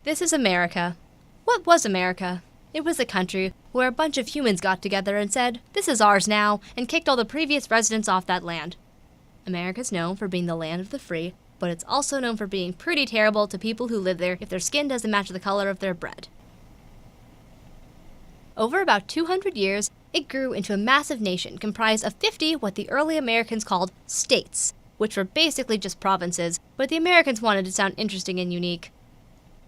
This is America. What was America? It was a country where a bunch of humans got together and said, "This is ours now," and kicked all the previous residents off that land. America's known for being the land of the free, but it's also known for being pretty terrible to people who live there if their skin doesn't match the color of their bread. Over about 200 years, it grew into a massive nation comprised of 50 what the early Americans called states, which were basically just provinces, but the Americans wanted to sound interesting and unique.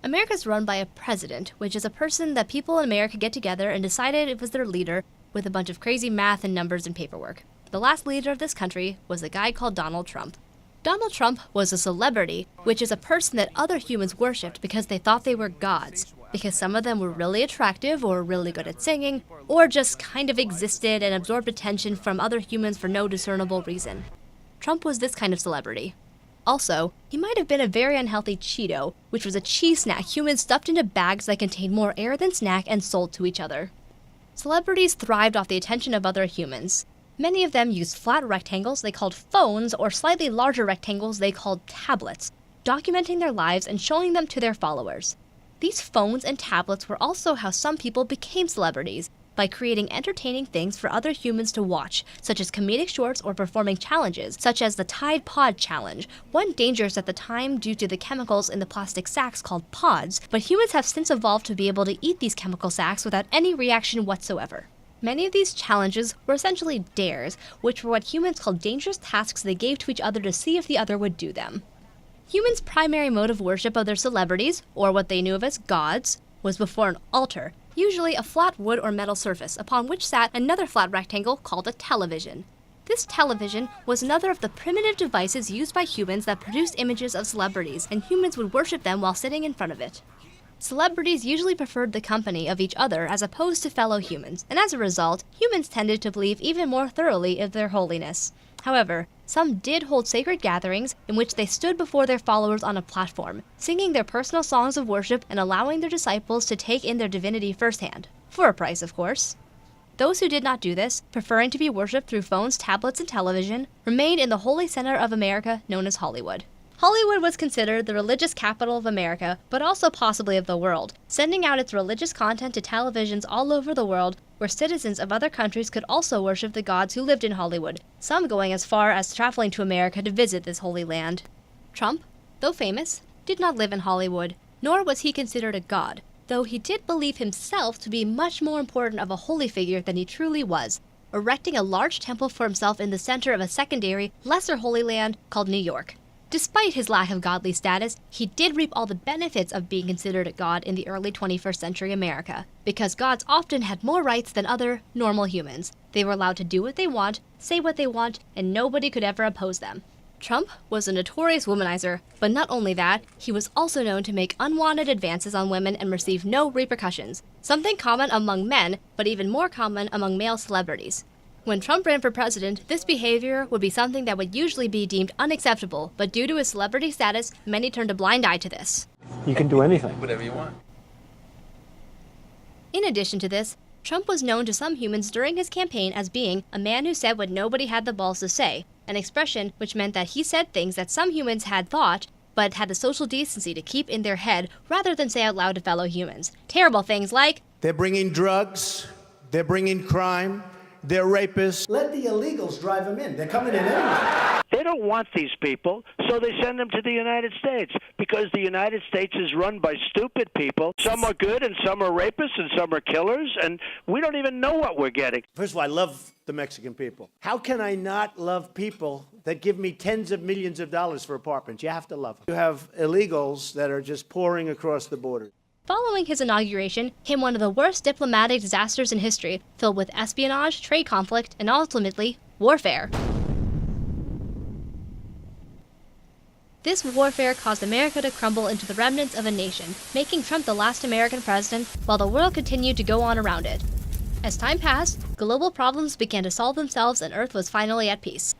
America's run by a president, which is a person that people in America get together and decided it was their leader with a bunch of crazy math and numbers and paperwork. The last leader of this country was a guy called Donald Trump. Donald Trump was a celebrity, which is a person that other humans worshipped because they thought they were gods, because some of them were really attractive or really good at singing, or just kind of existed and absorbed attention from other humans for no discernible reason. Trump was this kind of celebrity. Also, he might have been a very unhealthy Cheeto, which was a cheese snack humans stuffed into bags that contained more air than snack and sold to each other. Celebrities thrived off the attention of other humans. Many of them used flat rectangles they called phones or slightly larger rectangles they called tablets, documenting their lives and showing them to their followers. These phones and tablets were also how some people became celebrities, by creating entertaining things for other humans to watch, such as comedic shorts or performing challenges, such as the Tide Pod Challenge, one dangerous at the time due to the chemicals in the plastic sacks called pods, but humans have since evolved to be able to eat these chemical sacks without any reaction whatsoever. Many of these challenges were essentially dares, which were what humans called dangerous tasks they gave to each other to see if the other would do them. Humans' primary mode of worship of their celebrities, or what they knew of as gods, was before an altar, usually a flat wood or metal surface upon which sat another flat rectangle called a television. This television was another of the primitive devices used by humans that produced images of celebrities, and humans would worship them while sitting in front of it. Celebrities usually preferred the company of each other as opposed to fellow humans, and as a result, humans tended to believe even more thoroughly in their holiness. However, some did hold sacred gatherings in which they stood before their followers on a platform, singing their personal songs of worship and allowing their disciples to take in their divinity firsthand. For a price, of course. Those who did not do this, preferring to be worshipped through phones, tablets, and television, remained in the holy center of America known as Hollywood. Hollywood was considered the religious capital of America, but also possibly of the world, sending out its religious content to televisions all over the world, where citizens of other countries could also worship the gods who lived in Hollywood, some going as far as traveling to America to visit this holy land. Trump, though famous, did not live in Hollywood, nor was he considered a god, though he did believe himself to be much more important of a holy figure than he truly was, erecting a large temple for himself in the center of a secondary, lesser holy land called New York. Despite his lack of godly status, he did reap all the benefits of being considered a god in the early 21st century America, because gods often had more rights than other, normal humans. They were allowed to do what they want, say what they want, and nobody could ever oppose them. Trump was a notorious womanizer, but not only that, he was also known to make unwanted advances on women and receive no repercussions, something common among men, but even more common among male celebrities. When Trump ran for president, this behavior would be something that would usually be deemed unacceptable, but due to his celebrity status, many turned a blind eye to this. You can do anything. Whatever you want. In addition to this, Trump was known to some humans during his campaign as being a man who said what nobody had the balls to say, an expression which meant that he said things that some humans had thought, but had the social decency to keep in their head rather than say out loud to fellow humans. Terrible things like, "They're bringing drugs, they're bringing crime, they're rapists. Let the illegals drive them in. They're coming in anyway." They don't want these people, so they send them to the United States, because the United States is run by stupid people. Some are good and some are rapists and some are killers, and we don't even know what we're getting. First of all, I love the Mexican people. How can I not love people that give me tens of millions of dollars for apartments? You have to love them. You have illegals that are just pouring across the border. following his inauguration came one of the worst diplomatic disasters in history, filled with espionage, trade conflict, and ultimately, warfare. This warfare caused America to crumble into the remnants of a nation, making Trump the last American president while the world continued to go on around it. As time passed, global problems began to solve themselves and Earth was finally at peace.